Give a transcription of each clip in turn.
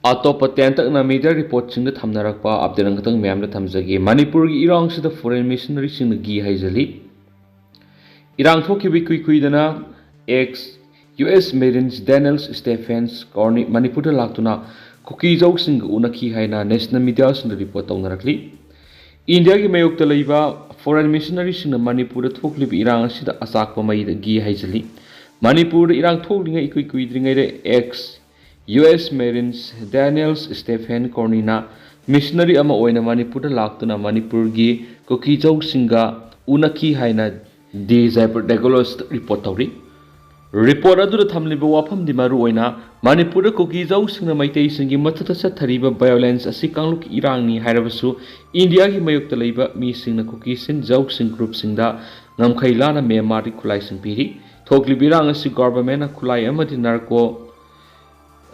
Atop tentakna media report sing the thamnarakpa update ang ma'am na thamjagi Manipur gi Erang sida foreign missionary sing gi haijali Erang thokhiba kuidana ex US Marine Daniel Stephen Manipur da laktuna kuki jau sing unaki haina national media sing report tawnarakli India gi mayok talaiba foreign missionary sing Manipur da thoklib Erang sida asakpa mai gi haijali Manipur Erang thoklinga ekui kuidringa ex US Marines Daniel Stephen missionary ama oina Manipur da laktuna Manipur gi koki jau singa unaki haina di Jaipur Dagolos report tawri report adu thamliba wafam di maru oina Manipur da koki jau singa maitai singi mathata sathariba violence asi kangluk Erang ni hairabasu India gi mayok talaiba mi singna koki sin jau sing group singda ngamkhailana memari khulai sing piri thoklibirang asi government na khulai amadi narco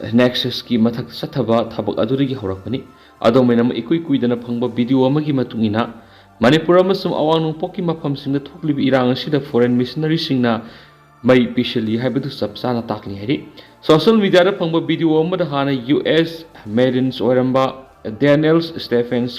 Nexus ki mathak sathaba thabak adurigi horakpani adomena ekui kuidana phangba video amagi matungina Manipur amasum awang nungpokki mafam singda thoklibi Erang asida foreign missionary singna mai pishali haibadu sapsana takli hari social media da phangba video amada hana US Marines oiramba Daniel Stephen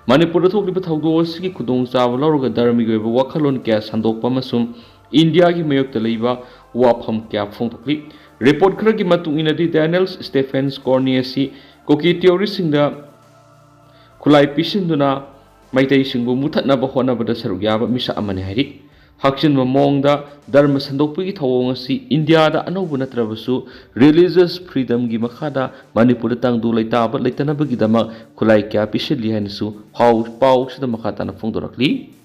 Manipur da thoklibi thawdo asigi khudong chawa lawraga darmi goiba wakhalon kya sandokpa amasum India gi mayokta leiba wafam kya phongtokli report khara gi matung ina di Daniel Stephen asi koki theory singda khulai pisinduna maitai singbu muthatnaba honabada saruk yaba misa amane hari haksin mongda dharma sandokpagi thawong asi India da anobu natrabasu religious freedom gi makhada Manipur tangdu laitaba laitanabagi dama khulai kya pisili hanisu pau sida makhata na phongdorakli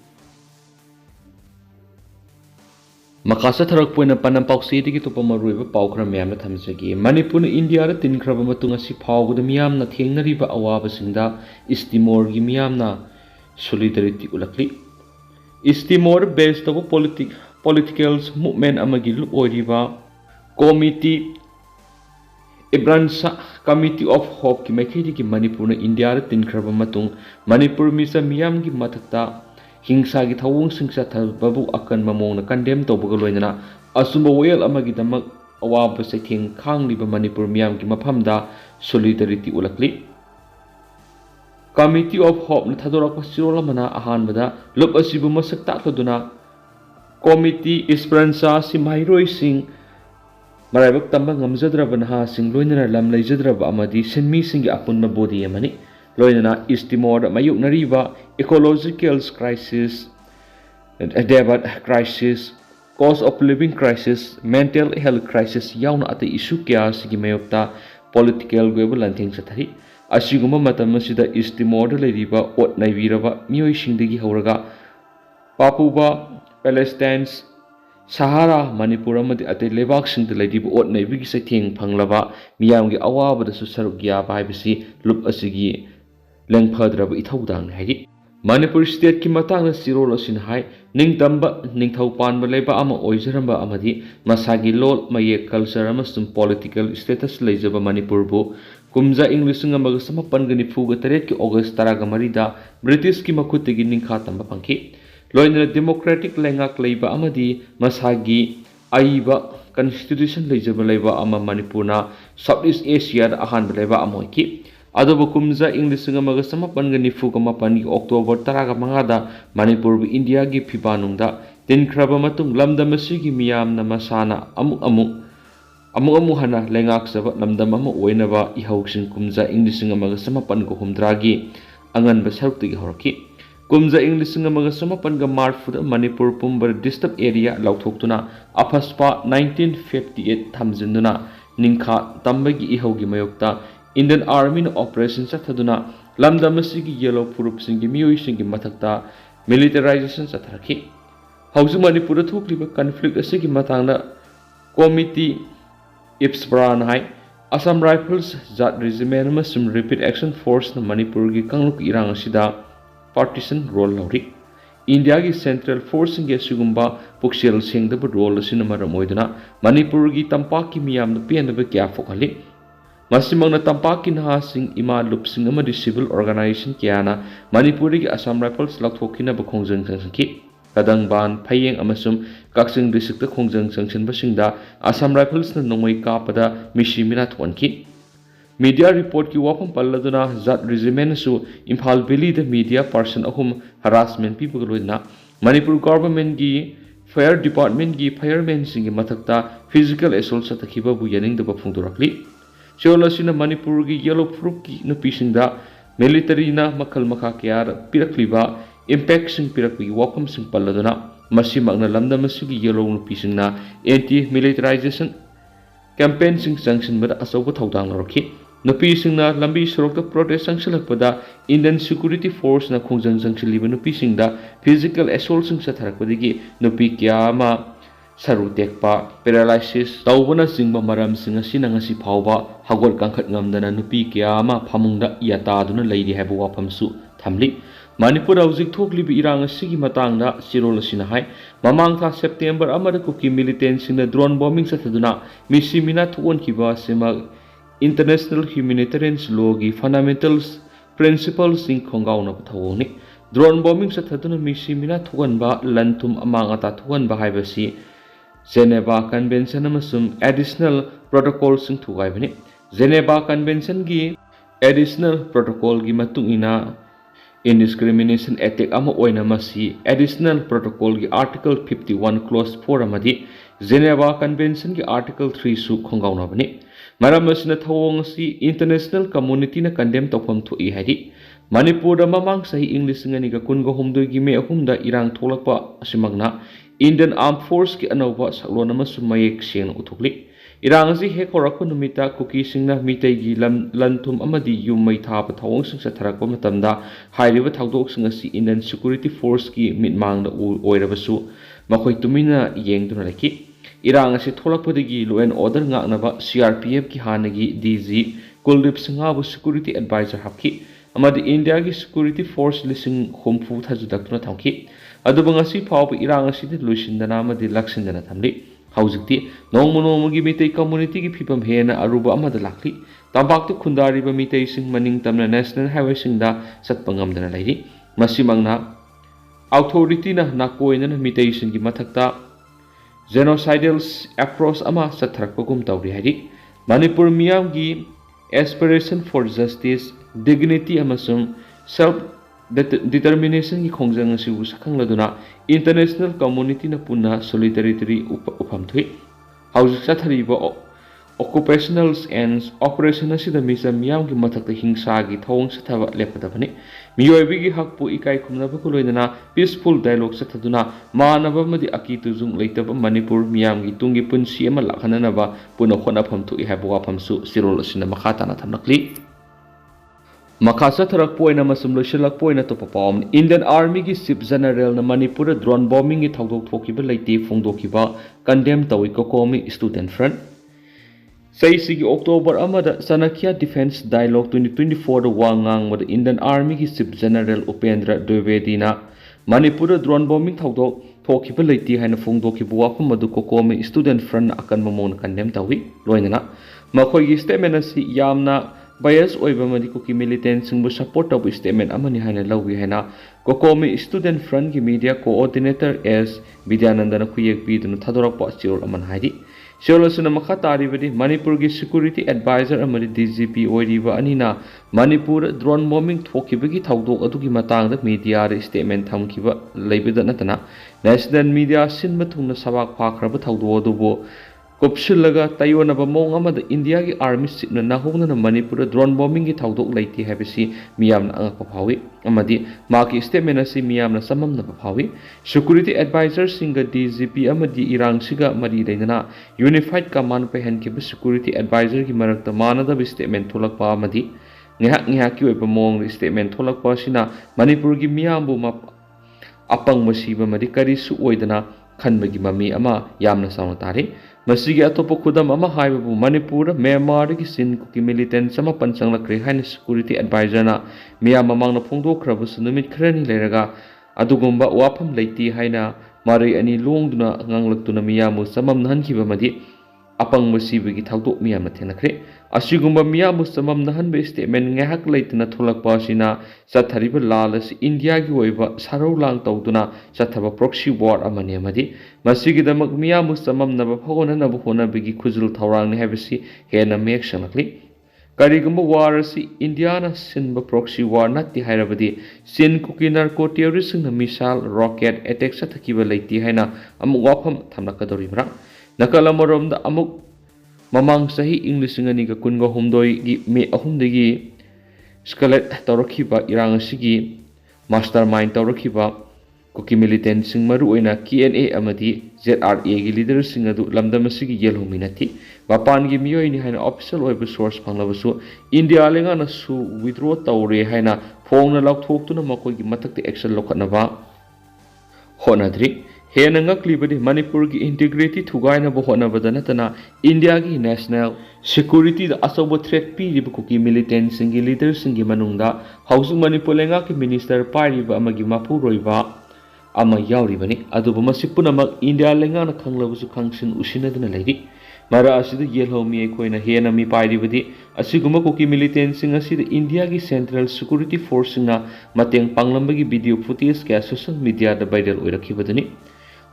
Makasa tharak poina panam pauksi digi to pamaruiba paukra miyam na thamjagi Manipur na India ra tinkraba matung asi phawgud miyam na thengnariba awaba singda East Timor gi miyam na solidarity ulakli East Timor based of political movement amagi lu oiriba committee Ibransa Committee of Hope ki maikhi gi Manipur na India ra tinkraba matung Manipur misa miyam gi mathakta Hingsa gi thawung singsa babu akan mamong na condemn to bugaloina asumba wel amagi damak awaba se thing khang liba Manipur miyam gi maphamda solidarity ulakli Committee of Hope na thadorak pasirol mana ahan bada lob asibu masak takaduna Committee Esperanza si mairoi sing maraibak tamba ngamjadraba na sing loinana lam leijadraba amadi senmi sing gi apunna body amani Loinana East Timor mayuk nariba ecological crisis, debt crisis, cost of living crisis, mental health crisis yauna ate issue kya sigi mayokta political global lanthing sathari asiguma matam asida East Timor leiriba ot naibiraba mioi singdagi horaga Papuba Palestine Sahara Manipur amadi ate lebak singda leiriba ot naibigi sathing phanglaba miyamgi awaba da su saruk ya baibisi lup asigi lengphadraba ithaudang hairi Manipur state ki matang na sirol asin hai ningtamba ningthau panba leba ama oizaramba amadi masagi lol maye culture amasum political status leijaba Manipur bu kumja English ngamaga samapan gani fuga taret ki August taraga marida British ki makutigi ningkha tamba pangki loina democratic lengak leiba amadi masagi aiba constitution leijaba leiba ama Manipur na Southeast Asia da ahan leba amoiki Adobo kumza English ngamaga samapan gani fuga mapan gi October taraga mangada Manipur bu India gi phibanungda tinkraba matung lamdam asigi miyam na masana amu hana lengak saba lamdam amu oinaba ihauksing kumza English ngamaga samapan go humdragi angan ba sarukti horaki kumza English ngamaga samapan ga marfuda Manipur pumbar disturb area lauthokuna aphaspa 1958 thamjinduna ningkha tambagi ihaugi mayokta Indian Army na operation sathaduna lamdam asigi yellow purup singi miyoi singi mathakta militarization satharaki hauju Manipur da thokliba conflict asigi matangna committee Ipsbran hai Assam Rifles Jat Regiment amasum Rapid Action Force na Manipur gi kangluk Erang asida partisan role lauri India gi Central Force singi asugumba puksel sengdaba role asina maramoiduna Manipur gi tampak ki miyam na pianaba kya fokhali Masimang na tampaki na sing ima lupsing amadi civil organization kiana Manipuri ki Assam Rifles lakthokina ba khongjang sangki kadang ban phayeng amasum kaksing district ta khongjang sangsin basingda Assam Rifles na nongmai kapada mishi mina thonki media report की वाफम पल्लदुना जाट रेजिमेंटसु Imphal valley the media person अहुम harassment पीबगलोइना Manipur government की fire department की fireman सिंह मथक्ता फिजिकल एसोल्ट सतखिबबु यनिंगदब फोंदोरकली सियोल असिना मणिपुर की येलो फ्रूप की नुपीसिंगदा मिलिटरीना मखल मखा कया पिरक्लिबा इम्पैक्ट सिंह पिरक्पी वाफम सिंह पल्लदुना मसिमगना लमदम असिगी येलो नुपीसिंगना एंटी मिलिटराइजेशन कैंपेन सिंह संगसिनबदा अचौब थौदांग लौरखी नुपीसिंगना लंबी सड़क प्रोटेस्ट संगसलकपदा इंडियन सिक्योरिटी फोर्स ना खोंजंग संगसिलिबा नुपीसिंगदा फिजिकल एसोल्ट सिंह सथरकपदगी नुपी क्यामा सरू तेक्पा पैरालाइसिस तौबना सिंगबा मरम सिंह असिना ngasi फावबा हगोल कांखत ngamdana नुपी क्यामा फामुंगदा यातादुना लैरि हैबो वाफमसु थमली मणिपुर हौजिक थोकलिबि इरांग असिगी मतांगदा सिरोल असिना हाय ममांग था सेप्टेम्बर अमदा कुकी मिलिटेंट सिंगना ड्रोन बॉम्बिंग सथदुना मिसी मिना थोनखिबा सिमा इंटरनेशनल ह्यूमैनिटेरियन लॉ की फंडामेंटल्स प्रिंसिपल सिंह खोंगाउना थवोनी ड्रोन बॉम्बिंग सथदुना मिसी मिना थोगनबा लनथुम अमांगता थोगनबा हाइबसी जेनेवा कन्वेंशन अमसुम एडिशनल प्रोटोकॉल सिंह थुगाइबनी जेनेवा कन्वेंशन की एडिशनल प्रोटोकॉल की मतुंगिना indiscrimination attack ama oina masi additional protocol ki article 51 clause 4 amadi Geneva convention ki article 3 su khongauna bani maram asina thawong si international community na condemn tawfam thui hari manipur da mamang sahi english ngani ga kun go humdoi gi me ahumda irang tholakpa asimagna indian armed force ki anova saklon ama su mayek seng uthukli irang asi he khorakpa numita kuki singna mitei gi lanthum amadi yumai thapa thawong sing satharakpa matamda hairiba thawdok sing asi indian security force ki mitmang da oirabasu makhoi tumina yengduna laki irang asi tholakpadagi law and order ngaknaba crpf ki hanagi dg kuldip singabu security advisor hapki amadi india ki security force lising humfu thajudakna thamki adubang asi phawba irang asi de luisindana amadi laksindana thamli हौजिक्ति नोंमनोमगी मितै community की फिपम हेना Aruba अमदा लाखली तंबाक्तु खुंदारिबा मितै सिंह मनिंग तमना national highway सिंगदा सतपंगमदना लैरि मसिमंगना authority ना नाकोइना मितै सिंह की मथक्ता जेनोसाइडल्स approach अमा सथरकपगुम तौरि हारि मणिपुर मियाम की एस्पिरेशन फॉर जस्टिस डिग्निटी अमसुम सेल्फ determination की खोंजंग असिबु सखंगलदुना इंटरनेशनल कम्युनिटी न पुन्ना सोलिडारिटी उपम थुई हाउस सथरिबो occupationals and operation asida misa miyam की मथक हिंसा की थौंग सथबा लेपदबनी मियोइबी की हकपु इकाई खुमनबा कुलोइदना पीसफुल डायलॉग सथदुना मानबा मदि अकी तुजुंग लेतब मणिपुर मियाम की तुंगी पुंसी अमा लाखननबा पुनो खोनाफम थुई हाबो वाफमसु सिरोल असिना मखाताना थमनकली मखासा थरक पोइना मसुम लोइसलक पोइना तो पपाम इंडियन आर्मी की चीफ जनरल न मणिपुर ड्रोन बॉम्बिंग की थौदोक थोकिबा लेति फोंदोकिबा कंडेम तवि कोकोमी स्टूडेंट फ्रंट सैसी की अक्टोबर अमदा चाणक्य डिफेंस डायलॉग 2024 वांगांग मद इंडियन आर्मी की चीफ जनरल उपेंद्र द्विवेदीना मणिपुर ड्रोन बॉम्बिंग थौदोक थोकिबा लेति हाइना फोंदोकिबा वाफम मदु कोकोमी स्टूडेंट फ्रंट अकन ममोन कंडेम तवि लोइना मखोई स्टेटमेंट असि यामना bias oiba madi kuki militant singbu support of statement amani haina lawi haina kokomi student front ki media coordinator as vidyanandana kuyek bi dun thadorak pa chirol aman haidi Sholosuna makha taribadi Manipur ki security advisor amadi DGP oiriba anina Manipur drone bombing thokibagi thawdok adugi matangda media re statement thamkiba leibida natana national media sinba thungna sabak phakraba thawdo adubo Kopsilaga Tayonaba Mong amada India ki army sipna nahogna Manipur drone bombing ki thawdok leiti habisi miyamna angakpa phawi amadi maki statement asi miyamna samamna phawi security advisor singa DGP amadi Erang siga mari leina unified command pehan ki security advisor ki marakta manada statement tholakpa amadi ngihak ki oiba mong statement tholakpa sina Manipur ki miyambu apang masiba madi kari su oidana khanbagi mami ama yamna sauna tari masigi atopo khudam ama haibabu Manipur Myanmar ki sin ki militant sama pansang lakre haina security advisor na miyam mamang na phongdokrabu sunumit khrani leraga adugumba wafam leiti haina mari ani longduna nganglaktuna miyamu samam nahankiba madi apang masibagi thawdok miyam na thenakre asigumba miyamu samam nahanbe statement ngahak leitna tholakpa sina sathariba lalas India gi oiba saraulang tawduna sathaba proxy war amani amadi masigi damak miyamu samam naba phogona naba hona bigi khuzul thawrang ne habisi hena mek sanakli Karigumba war asi India na sinba proxy war natti hairabadi sin kuki narco terrorist na missile rocket attack sa thakiba leiti haina amuk wafam thamnakadori mara nakala morom da amuk mamang sahi English ngani ka kunga humdoi gi me ahumdegi skelet tawrakhiba Erang asigi mastermind tawrakhiba kuki militant sing maru oina KNA amadi ZRA gi leader sing adu lamdam asigi yelhomi nati Bapan gi miyoi ni haina official oiba source phanglabasu India lenga na su withdraw tawre haina phongna laukthoktu makoi gi matakte action lokhatnaba honadri hena ngaklibadi Manipur gi integrity thugaina bo honabada natana India gi national security da asobo threat pi riba kuki militant singi leader singi manungda housing Manipur lenga ki minister pariba amagi mapu roiba ama yauribani aduba masi punamak India lenga na khanglabusu khangsin usinaduna leiri mara asida yelhomi ekoina hena mi pairibadi asiguma kuki militant sing asida India gi central security force na mateng panglambagi video footage ka social media da viral oirakhibadani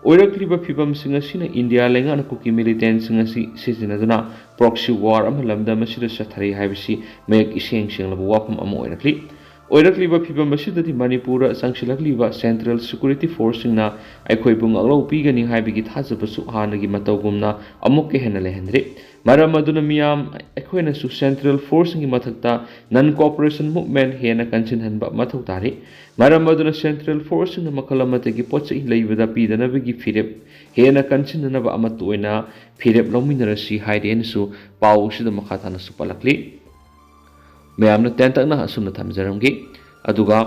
oirakliba phibam sing asina India lenga na kuki militant sing asi sizinaduna proxy war ama lamda masida sathari haibisi mek iseng senglabu wafam ama oirakli oirakliba phibam asidadi Manipur sangsilakliba central security force na aikoi bung aglo pigani haibigi thajabasu hanagi matawgumna amuk ke hena lehendri maram aduna miyam aikoina su central force ngi mathakta non cooperation movement hena kanchin hanba mathau tari maram aduna central force na makalamatagi pochai leibada pidana bigi firep hena kanchin hanaba amatoina firep lominarasi haiden su pau sida makhathana su palakli मैम तेंतना असुम थमजरमगी अदुगा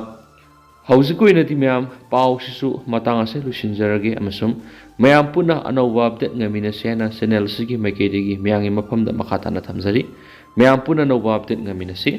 हौजिकोइनदी मैम पाव सिसु मतांग से लुसिनजरगे अमसुम मैम पुना अनौवा अपडेट ngamiना सेना चैनल सिगी मैकेदेगी म्यांगी मफमदा मखाताना थमजरी मैम पुना नौवा अपडेट ngamiना से